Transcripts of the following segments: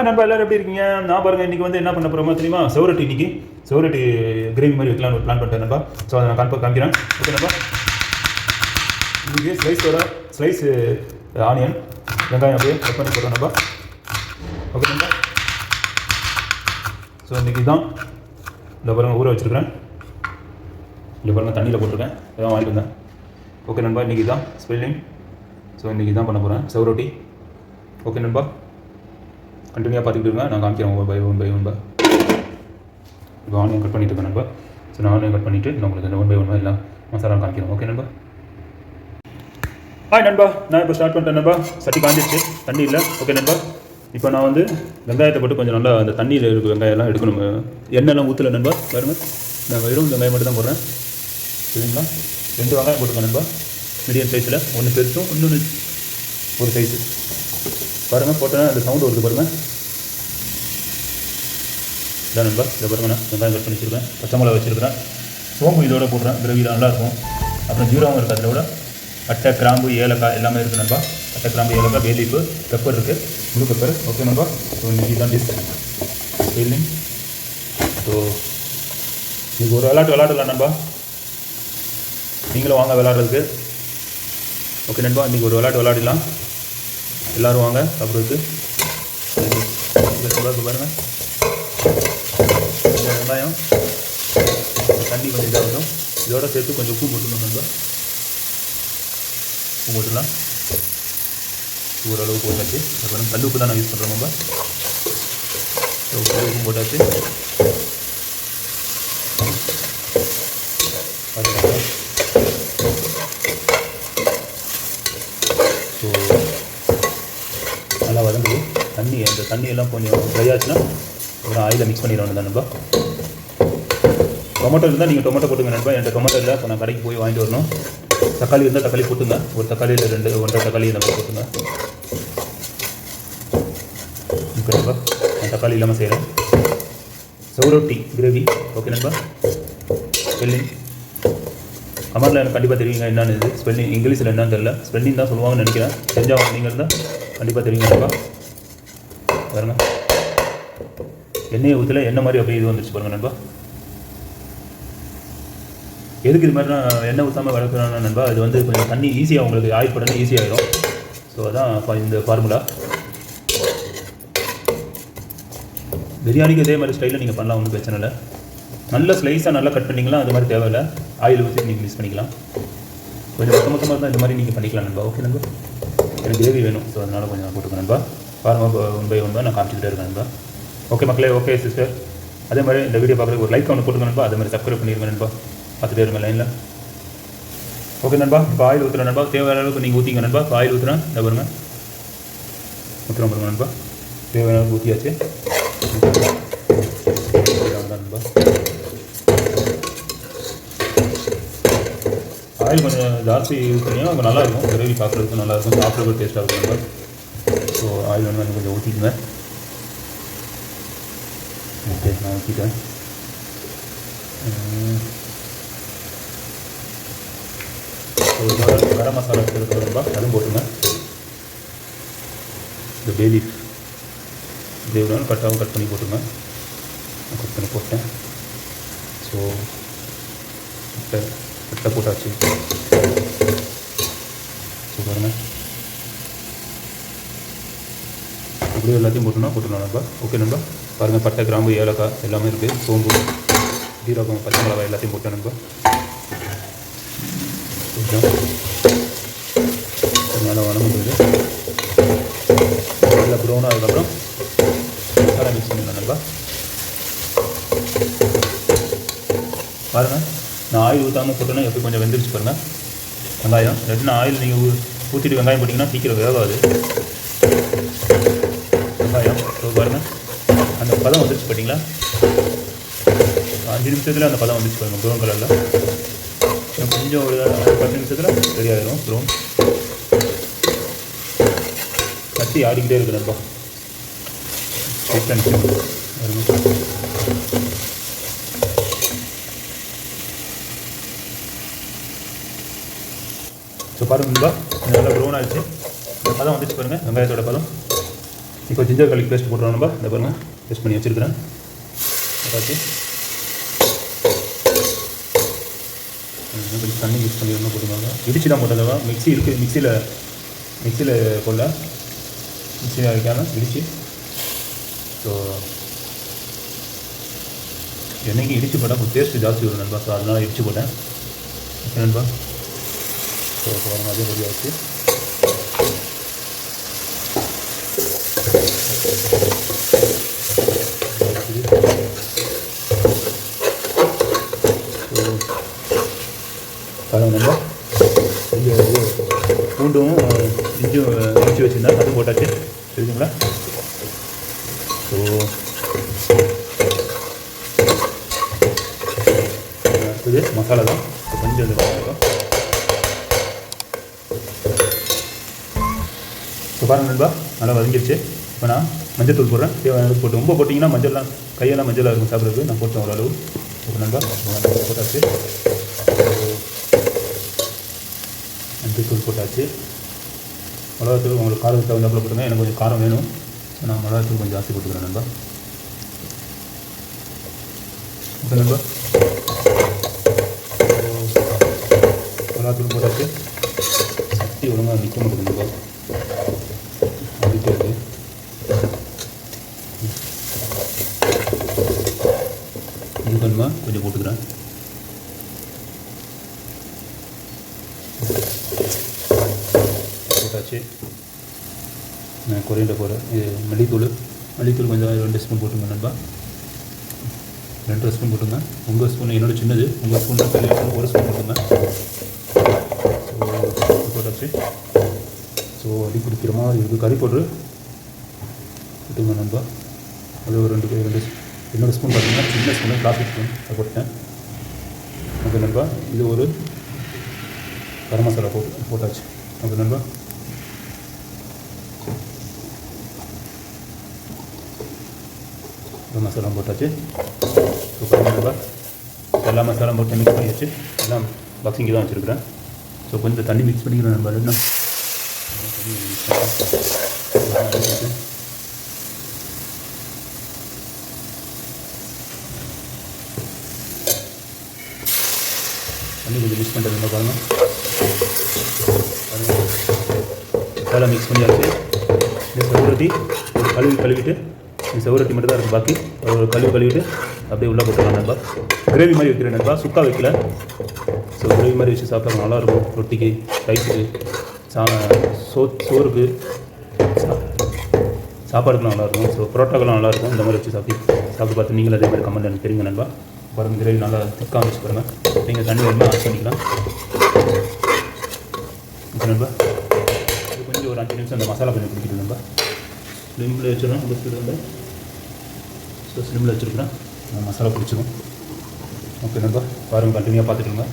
நண்பா எல்லாரும் எப்படி இருக்கீங்க? நான் பாருங்கள் இன்றைக்கி வந்து என்ன பண்ண போகிறோமா தெரியுமா? செவரட்டி இன்றைக்கி செவரட்டி கிரேவி மாதிரி வைக்கலாம்னு ஒரு பிளான் பண்ணிட்டேன் நண்பா. ஸோ அதை நான் காமிக்கிறேன். ஓகே நண்பா, இன்றைக்கி ஸ்லைஸ் ஆனியன் வெங்காயம் அப்படியே கட் பண்ணி போடுறோம் நண்பா. ஓகே நண்பா, ஸோ இன்றைக்கி தான் இந்த பாருங்கள் ஊற வச்சுருக்கிறேன். இந்த பாருங்கள் தண்ணியில் போட்டிருக்கேன், எதாவது வாங்கிட்டு வந்தேன். ஓகே நண்பா, இன்றைக்கி தான் ஸ்பெல்லிங். ஸோ இன்றைக்கி தான் பண்ண போகிறேன் செவரொட்டி. ஓகே நண்பா, கண்டினியூவாக பார்த்துக்கிட்டு இருங்க. நான் காமிக்கிறேன் ஒன் பை ஒன். இப்போ ஆனியன் கட் பண்ணிட்டு இருக்கேன் நண்பா. ஸோ நான் ஆனியன் கட் பண்ணிவிட்டு நான் உங்களுக்கு ஒன் பை ஒன் எல்லாம் மசாலா காமிக்கிறேன். ஓகே நண்பா. நண்பா, நான் இப்போ ஸ்டார்ட் பண்ணிட்டேன் நண்பா. சட்டி காஞ்சிடுச்சு, தண்ணி இல்லை. ஓகே நண்பா, இப்போ நான் வந்து வெங்காயத்தை போட்டு கொஞ்சம் நல்லா அந்த தண்ணியில் இருக்க வெங்காயம்லாம் எடுக்கணும். எண்ணெய்லாம் ஊற்றல நண்பா. பாருங்கள், நான் வெறும் வெங்காயம் மட்டும் தான் போடுறேன். சரிங்களா? 2 வெங்காயம் போட்டுக்கோங்க நண்பா, மீடியம் சைஸில். ஒன்று பெருசும் இன்னொன்று ஒரு சைஸு. பாருங்கள், போட்டேன்னா அந்த சவுண்டு வருது பாருங்கள். இதான் நண்பா, இதை பாருங்கண்ணா, வெங்காயம் கட் பண்ணி வச்சுருக்கேன். பச்சை மிளகா வச்சுருக்கிறேன். சோம்பு இதோட போடுறேன், கிரேவியில் நல்லாயிருக்கும். அப்புறம் ஜீரகம் இருக்குது, அதில் விட பட்டை கிராம்பு ஏலக்காய் எல்லாமே இருக்குது நண்பா. பட்டை கிராம்பு ஏலக்காய் வேலிப்பு பெப்பர் இருக்குது, முழு பெப்பர். ஓகே நண்பா, ஸோ இன்றைக்கி தான் டிஷ் ஃபீலிங். ஸோ இன்றைக்கி ஒரு விளாடலாம் நண்பா, நீங்களும் வாங்க விளாட்றதுக்கு. ஓகே நண்பா, இன்றைக்கி ஒரு விளாடலாம், எல்லோரும் வாங்க சாப்பிட்றதுக்கு. பாருங்கள், வெங்காயம் தண்ணி கொஞ்சம் இதாகட்டும். இதோட சேர்த்து கொஞ்சம் உப்பு போட்டுணும் நண்பா. உப்பு போட்டுடலாம். ஓரளவு போட்டாச்சு. அப்புறம் கல் உப்பு தான் நான் யூஸ் பண்ணுறேன் நண்பா. ஸோ உப்பு போட்டாச்சு. ஸோ நல்லா வதங்குது. அந்த தண்ணியெல்லாம் கொஞ்சம் ட்ரை ஆச்சுன்னா அப்புறம் ஆயிலை மிக்ஸ் பண்ணிடணும் தான் நண்பா. டொமேட்டோ இருந்தால் நீங்கள் டொமேட்டோ போட்டுங்க நண்பா. என்கிட்ட டொமேட்டோ இல்லை, இப்போ நான் கடைக்கு போய் வாங்கிட்டு வரணும். தக்காளி இருந்தால் தக்காளி போட்டுங்க. ஒரு தக்காளியில் 1.5 தக்காளி இந்த மாதிரி போட்டுங்க. ஓகே நண்பா, நான் தக்காளி இல்லாமல் செய்கிறேன் செவரொட்டி கிரேவி. ஓகே நண்பா, ஸ்பெல்லிங் கமெண்ட்டில் எனக்கு கண்டிப்பாக தெரியுங்க என்னென்னு. இது ஸ்பெல்லிங் இங்கிலீஷில் என்னன்னு தெரியல, ஸ்பெல்லிங் தான் சொல்லுவாங்கன்னு நினைக்கிறேன். தெரிஞ்சால் நீங்கள் இருந்தால் கண்டிப்பாக தெரியுங்க நண்பா. பாருங்கள், எண்ணெயை ஊற்றல, எண்ணெய் மாதிரி அப்படியே இது வந்துருச்சு பாருங்கள் நண்பா. எதுக்கு இது மாதிரி நான் எண்ணெய் ஊற்றாமல் வளர்க்குறேன்னா நண்பா, இது வந்து கொஞ்சம் தண்ணி ஈஸியாக உங்களுக்கு ஆயில் போட்டோன்னா ஈஸியாகிடும். ஸோ அதான் இந்த ஃபார்முலா. பிரியாணிக்கு இதே மாதிரி ஸ்டைலில் நீங்கள் பண்ணலாம், ஒன்றும் பிரச்சனை இல்லை. நல்ல ஸ்லைஸாக நல்லா கட் பண்ணிக்கலாம், அது மாதிரி தேவையில்லை. ஆயில் ஊற்றி நீங்கள் மிக்ஸ் பண்ணிக்கலாம். கொஞ்சம் மொத்தமாக இருந்தால் இந்த மாதிரி நீங்கள் பண்ணிக்கலாம் நண்பா. ஓகே நண்பா, எனக்கு கிரேவி வேணும், ஸோ அதனால் கொஞ்சம் போட்டுக்கேன் நண்பா. பாருங்கள், ஒன் பை ஒன் நான் காமிச்சிக்கிட்டே இருக்கேன் நண்பா. ஓகே மக்களே, ஓகே சிஸ்டர். அதே மாதிரி இந்த வீடியோ பார்க்குறதுக்கு ஒரு லைக் ஒன்று போட்டுங்க நண்பா. அதே மாதிரி சப்ஸ்கிரைப் பண்ணிடுங்க நண்பா. பார்த்துட்டே இருங்க லைனில். ஓகே நண்பா, இப்போ ஆயில் ஊற்றுறேன் நண்பா. தேவையான அளவுக்கு நீங்கள் ஊற்றிங்க நண்பா. இப்போ ஆயில் ஊற்றுறேன், இதை பாருங்க, ஊற்றுறோம் பாருங்க நண்பா. தேவையான அளவுக்கு ஊற்றியாச்சு நண்பா. ஆயில் கொஞ்சம் ஜாஸ்தி ஊற்றினீங்கன்னா கொஞ்சம் நல்லாயிருக்கும், கிரேவி பார்க்குறதுக்கு நல்லாயிருக்கும், சாப்பிட்றதுக்கு டேஸ்ட்டாக இருக்கும் நண்பா. ஸோ ஆயில் வந்து கொஞ்சம் ஊற்றிக்குங்க. ஓகே, நான் ஊற்றிட்டேன். கரம் மசாலா எடுத்துருக்கா, அதுவும் போட்டுங்க. இந்த பேலீஃப் இது எவ்வளோ கட் பண்ணி போட்டுங்க. கட் பண்ணி போட்டேன். ஸோ கட்டை போட்டாச்சு. ஸோ பாருங்கள், அப்படியே எல்லாத்தையும் போட்டுடலாம் நண்பா. ஓகே நண்பா, பாருங்கள், பட்டை கிராம்பு ஏலக்காய் எல்லாமே இருக்குது. சோம்பு ஜீரகம் பச்சை மிளகாய் எல்லாத்தையும் போட்டேன் நண்பா. நல்லா வணங்குது, நல்லா ப்ரௌனாக. அதுக்கப்புறம் மசாலா மிக்ஸ் பண்ணிடலாம் நண்பா. பாருங்கள், நான் ஆயில் ஊற்றாமல் போட்டோன்னா எப்படி கொஞ்சம் வெந்துருச்சு பாருங்கள் வெங்காயம். ரெண்டு ஆயில் நீங்கள் ஊற்றிட்டு வெங்காயம் போட்டிங்கன்னா சீக்கிரம் வேகாது வெங்காயம். ஸோ பாருங்கள், அந்த பதம் வந்துருச்சு பார்த்தீங்களா? 5 நிமிஷத்தில் அந்த பதம் வந்துச்சு பாருங்கள், ப்ரௌன் கலரில். கொஞ்சம் ஒரு 10 நிமிஷத்தில் ரெடி ஆகிடும் ப்ரௌன். கட்டி ஆடிக்கிட்டே இருக்கு நண்பா. ஸோ பாருங்கள் நண்பா, நல்லா ப்ரௌன் ஆகிடுச்சு. பதம் வந்துச்சு பாருங்கள், வெங்காயத்தோட பதம். இப்போ ஜிஞ்சர் garlic பேஸ்ட் போட்டுருவோம் நம்ம. இந்த பாருங்கள் பேஸ்ட் பண்ணி வச்சுருக்கிறேன். போட்டாச்சு. கொஞ்சம் தண்ணி மிக்ஸ் பண்ணி ஒன்றும் போட்டுக்கோங்க. இடிச்சு தான் போட்டதவா மிக்ஸி இருக்குது, மிக்சியில் போடல, மிக்சியில் வைக்காமல் இடிச்சு. ஸோ என்னைக்கு இடிச்சு போட்டால் கொஞ்சம் டேஸ்ட்டு ஜாஸ்தி வரும் நண்பா. ஸோ அதனால் இடிச்சு போட்டேன். ஓகே நண்பா. ஸோ பாருங்கள் அதே ரெடி ஆகிடுச்சு. பாருங்கள் நண்பா, இங்கே பூண்டும் இஞ்சும் இடிச்சு வச்சுருந்தா அது போட்டாச்சு. தெரியுதுங்களா? ஸோ அடுத்தது மசாலா தான். கொஞ்சம் இந்த மசாலா. ஸோ பாருங்கள் நண்பா, நல்லா வதங்கிடுச்சு. இப்போ நான் மஞ்சள் தூள் போடுறேன். தேவையான போட்டு ரொம்ப போட்டிங்கன்னா மஞ்சள்லாம் கையெல்லாம் மஞ்சளாக இருக்கும் சாப்பிட்றதுக்கு. நான் போட்டேன் ஓரளவு. ஓகே நண்பா, போட்டாச்சு. மஞ்சள் தூள் போட்டாச்சு. மிளகாத்தூள் உங்களுக்கு காரத்துக்கு தகுந்தாப்பில் போட்டுங்க. எனக்கு கொஞ்சம் காரம் வேணும். நான் மிளகாத்தூள் கொஞ்சம் ஜாஸ்தி போட்டுக்கிறேன் நண்பா. ஓகே நண்பா, மிளகாத்தூள் போட்டாச்சு. சட்டி ஒழுங்காக நிற்க மாட்டேங்குது நண்பா, அதுக்கு கொஞ்சமாக கொஞ்சம் போட்டுக்கிறேன். போட்டாச்சு. நான் கொரியண்டர் போடுறேன். இது மல்லித்தூள் கொஞ்சம் 2 ஸ்பூன் போட்டுங்க நண்பா. 2 ஸ்பூன் போட்டுங்க. உங்கள் ஸ்பூன் என்னோட சின்னது, உங்கள் ஸ்பூன் தான் பெரிய ஸ்பூன், 1 ஸ்பூன் போட்டுங்க. ஸோ போட்டாச்சு. ஸோ அடி பிடிக்கிற மாதிரி இருக்குது. கறி பவுட்ரு போட்டுங்க நண்பா. அது ஒரு 2 என்னோட ஸ்பூன் பார்த்தீங்கன்னா சின்ன ஸ்பூனு, பிளாஸ்டிக் ஸ்பூன் அதை போட்டேன். ஓகே நண்பா, இது ஒரு கரம் மசாலா போட்டாச்சு. ஓகே நண்பா, கரம் மசாலா போட்டாச்சு. சூப்பர் நண்பா, எல்லா மசாலா போட்டு மிக்ஸ் பண்ணியாச்சு. எல்லாம் பாக்ஸிங்கு தான் வச்சுருக்கிறேன். ஸோ கொஞ்சம் தண்ணி மிக்ஸ் பண்ணிக்கிறேன் நண்பா. இல்லைன்னா தண்ணி கொஞ்சம் மிக்ஸ் பண்ணுறது பாருங்கள். மசாலா மிக்ஸ் பண்ணியாச்சு. இந்த செவரட்டி ஒரு கழுவிட்டு இந்த செவரட்டி மட்டும் தான் இருக்குது. பாக்கி ஒரு கழுவிட்டு அப்படியே உள்ளே போட்டுக்கலாம் நண்பா. கிரேவி மாதிரி வைக்கிறேன் நண்பா, சுக்கா வைக்கல. ஸோ கிரேவி மாதிரி வச்சு சாப்பிட்டா நல்லாயிருக்கும். ரொட்டிக்கு, ரைஸுக்கு, சோறுக்கு, சாப்பாடுக்குலாம் நல்லாயிருக்கும். ஸோ பரோட்டாக்கெல்லாம் நல்லாயிருக்கும். இந்த மாதிரி வச்சு சாப்பிட்டு பார்த்து நீங்களும் அதே மாதிரி கமெண்ட் எனக்கு தெரியுங்க நண்பா. பாருங்கள் கிரேவி நல்லா திக்காக வச்சு பாருங்கள். நீங்கள் தண்ணி வேணுமா ஆட் பண்ணிக்கலாம். ஓகே நண்பா, இது கொஞ்சம் ஒரு 5 நிமிஷம் அந்த மசாலா கொஞ்சம் பிடிக்கிட்டு நண்பா. ஸ்லிம்மில் வச்சிடணும். இந்த ஸ்பீடில் ஸோ ஸ்லிம்மில் வச்சுருக்கிறேன். மசாலா பிடிச்சிடும். ஓகே நண்பா, பாருங்கள் கண்டினியூவாக பார்த்துட்டுருங்க.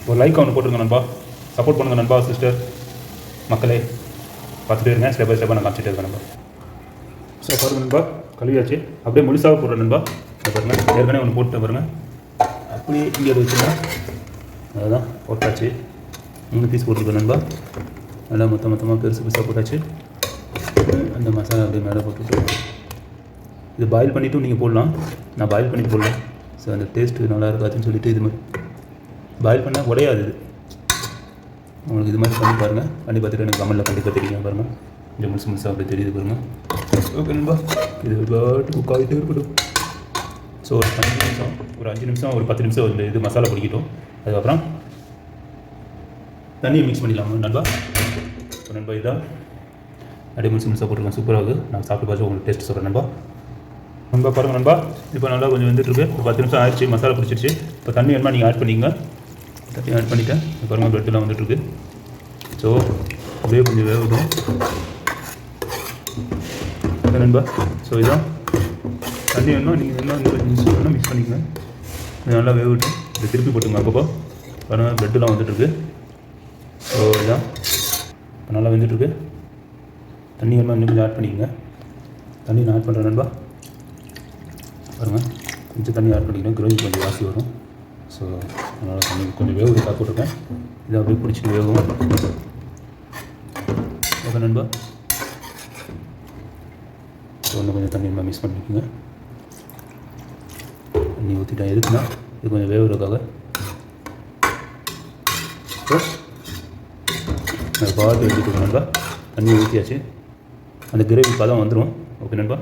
ஒரு லைக் ஒன்று போட்டுருங்க நண்பா. சப்போர்ட் பண்ணுங்கள் நண்பா. சிஸ்டர் மக்களே பார்த்துட்டே இருங்க. ஸ்டெப் பை ஸ்டெப்பாக நான் காமிச்சிட்டே இருக்கேன் நண்பா. ஸோ பாருங்கள் நண்பா, கழுவியாச்சு. அப்படியே முழுசாக போடுறேன் நண்பா. பாருங்கள், ஏற்கனவே ஒன்று போட்டு பாருங்கள். அப்படியே இங்கே அதை வச்சுருந்தேன். அதுதான் போட்டாச்சு. 3 பீஸ் போட்டுருக்கேன் நண்பா. நல்லா மொத்தமாக பெருசாக போட்டாச்சு. அந்த மசாலா அப்படியே மேலே போட்டுட்டு இது பாயில் பண்ணிவிட்டும் நீங்கள் போடலாம். நான் பாயில் பண்ணி போடலாம். ஸோ அந்த டேஸ்ட்டு நல்லா இருக்காதுன்னு சொல்லிவிட்டு இது மாதிரி பாயில் பண்ணால் உடையாது. இது உங்களுக்கு இது மாதிரி பண்ணி பாருங்கள். பண்ணி பார்த்துட்டு எனக்கு கமெண்ட்டில் கண்டிப்பாக தெரியும். பாருங்கள், கொஞ்சம் முழுசாக அப்படி தெரியுது பாருங்கள். ஓகே நண்பா, இது பாட்டு குக் ஆகிட்டே இருக்கட்டும். ஸோ ஒரு 5 நிமிஷம், ஒரு 5 நிமிஷம், ஒரு 10 நிமிஷம் இந்த இது மசாலா பிடிக்கட்டும். அதுக்கப்புறம் தண்ணியை மிக்ஸ் பண்ணிடலாம் நண்பா. ஸோ நண்பா இதான் அப்படியே முழுசாக போட்டுருக்கேன். சூப்பராக நான் சாப்பிட்டு பார்த்து உங்களுக்கு டேஸ்ட் சொல்கிறேன் நண்பா. பாருங்கள் நண்பா, இப்போ நல்லா கொஞ்சம் வந்துட்டுருக்கு. ஒரு 10 நிமிஷம் ஆயிடுச்சு, மசாலா பிடிச்சிருச்சு. இப்போ தண்ணி வேணுமா நீங்கள் ஆட் பண்ணிக்கங்க. தண்ணி ஆட் பண்ணிவிட்டேன். பாருங்கள் பிரெட்டெலாம் வந்துட்டுருக்கு. ஸோ அப்படியே கொஞ்சம் வேகட்டும் நண்பா. ஸோ இதான் தண்ணி வேணுமா நீங்கள் இன்னும் மிக்ஸ் பண்ணிக்கங்க. இது நல்லா வேகட்டும். இதை திருப்பி போட்டுங்க. அப்பப்போ பாருங்கள் பிரெட்டெலாம் வந்துட்டுருக்கு. ஸோ இதான் இப்போ நல்லா வந்துட்டுருக்கு. தண்ணி வேணுமா இன்னும் கொஞ்சம் ஆட் பண்ணிக்கங்க. தண்ணி நான் ஆட் பண்ணுறேன் நண்பா. பாருங்கள், கொஞ்சம் தண்ணி ஆட் பண்ணிக்கணும். கிரேவி கொஞ்சம் ஜாஸ்தி வரும். ஸோ அதனால் தண்ணி கொஞ்சம் வேக காக்க போட்டிருக்கேன். இதை அப்படியே பிடிச்சிட்டு வேகும். ஓகே நண்பா, இன்னும் கொஞ்சம் தண்ணி மிக்ஸ் பண்ணிக்கோங்க. தண்ணி ஊற்றிட்டேன் எதுக்குன்னா இது கொஞ்சம் வேவுறதுக்காக. ஸோ அதை பார்த்து எடுத்துக்கணும் நண்பா. தண்ணி ஊற்றியாச்சு, அந்த கிரேவி பதம் வந்துடும். ஓகே நண்பா.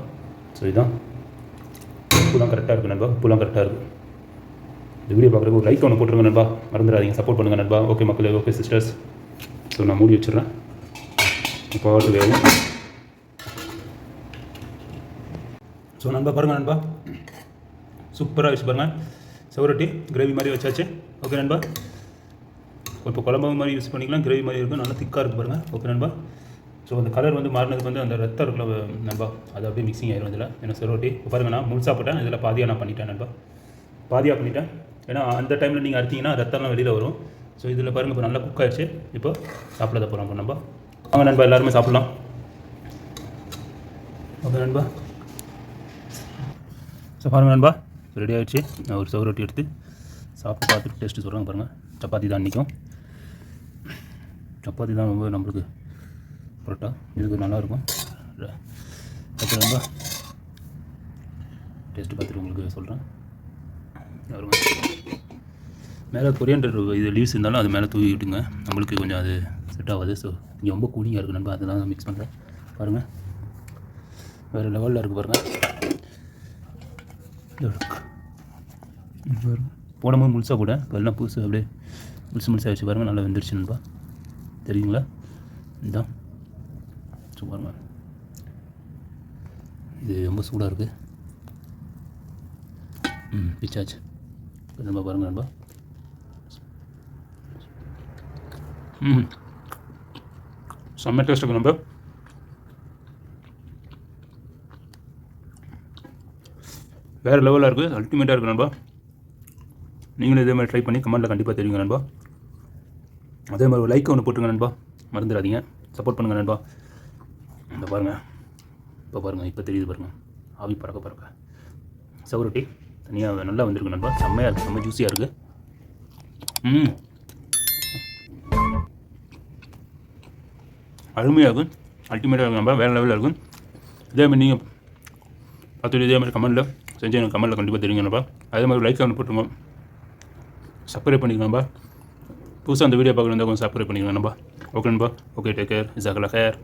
ஸோ இதுதான் உப்புலாம் கரெக்டாக இருக்குது நண்பா. உப்புலாம் கரெக்டாக இருக்குது. இந்த வீடியோ பார்க்குறதுக்கு ஒரு லைக் ஒன்று போட்டுருங்க நண்பா. மறந்துடாதீங்க, சப்போர்ட் பண்ணுங்கள் நண்பா. ஓகே மக்களே, ஓகே சிஸ்டர்ஸ். ஸோ நான் மூடி வச்சிடுறேன். பாட்டு வேகும். ஸோ நண்பா பாருங்கள் நண்பா, சூப்பராக வச்சு பாருங்கள். செவரொட்டி கிரேவி மாதிரி வச்சாச்சு. ஓகே நண்பா. இப்போ குழம்பு மாதிரி யூஸ் பண்ணிக்கலாம், கிரேவி மாதிரி இருக்கும், நல்லா திக்காக இருக்குது பாருங்கள். ஓகே நண்பா. ஸோ அந்த கலர் வந்து மாறினதுக்கு வந்து அந்த ரத்தம் இருக்குல்ல நண்பா, அது அப்படியே மிக்சிங் ஆயிரும் இதில். ஏன்னா செவரொட்டி இப்போ பாருங்கள், நான் முழுசாக போட்டேன், இதில் பாதியாக நான் பண்ணிட்டேன் நண்பா. பாதியாக பண்ணிட்டேன். ஏன்னா அந்த டைமில் நீங்கள் அடிச்சிங்கன்னா ரத்தம்லாம் வெளியில் வரும். ஸோ இதில் பாருங்கள் இப்போ நல்லா குக் ஆகிடுச்சு. இப்போ சாப்பிட போகிறோம் நண்பா. வாங்க நண்பா, எல்லாருமே சாப்பிட்லாம். ஓகே நண்பா. ஸோ பாருங்கள் நண்பா, ரெடி ஆகிடுச்சு. நான் ஒரு செவரொட்டி எடுத்து சாப்பிட்டு பார்த்துட்டு டேஸ்ட்டு சொல்கிறேன் பாருங்கள். சப்பாத்தி தான் அன்றைக்கும், சப்பாத்தி தான் ரொம்ப நம்மளுக்கு பரோட்டா இதுக்கு நல்லாயிருக்கும். ஓகே நண்பா, டேஸ்ட்டு பார்த்துட்டு உங்களுக்கு சொல்கிறேன். மேலே கொரியண்டர் இது லீவ்ஸ் இருந்தாலும் அது மேலே தூவி விட்டுங்க, நம்மளுக்கு கொஞ்சம் அது செட் ஆகாது. ஸோ இங்கே ரொம்ப கூலிங்காக இருக்குது நண்பா, அதெல்லாம் மிக்ஸ் பண்ணுறேன். பாருங்கள், வேறு லெவலில் இருக்குது பாருங்கள். போடும்போது முழுசாக போட இப்போ எல்லாம் புதுசு அப்படியே முழுசாக வச்சு பாருங்கள், நல்லா வெந்துருச்சு நண்பா. தெரியுங்களா? இதுதான் ஸோ பாருங்கள், இது ரொம்ப சூடாக இருக்குது. பிச்சாச்சு நண்பா. பாருங்கள் நண்பா, செம்ம டேஸ்ட் இருக்குது நண்பா. வேறு லெவலில் இருக்குது, அல்டிமேட்டாக இருக்குது நண்பா. நீங்களும் இதே மாதிரி ட்ரை பண்ணி கமெண்ட்டில் கண்டிப்பாக தெரியுங்க நண்பா. அதே மாதிரி ஒரு லைக் ஒன்று போட்டுருங்க நண்பா, மறந்துடாதீங்க. சப்போர்ட் பண்ணுங்கள் நண்பா. இந்த பாருங்கள், இப்போ பாருங்கள், இப்போ தெரியுது பாருங்கள், ஆவி பறக்க பறக்க செவரொட்டி தனியாக நல்லா வந்திருக்கு நண்பா. செம்மையாக இருக்குது, செம்ம ஜூஸியாக இருக்குது. அருமையாக இருக்கும், அல்டிமேட்டாக இருக்கும் நண்பா, வேறு லெவலில் இருக்கும். இதேமாதிரி நீங்கள் பார்த்துட்டு இதே மாதிரி கமெண்ட்டில் செஞ்சு எனக்கு கமெண்ட்டில் கண்டிப்பாக தெரியுங்க நண்பா. அதே மாதிரி லைக் ஒன்று போட்டுருங்க, சப்ஸ்கிரைப் பண்ணிக்கணும் நண்பா. புதுசாக அந்த வீடியோ பார்க்குறதா கொஞ்சம் சப்ஸ்கிரைப் பண்ணிக்கணும் நண்பா. ஓகே நண்பா. Okay, take care. ஜாக்கலா கேர்.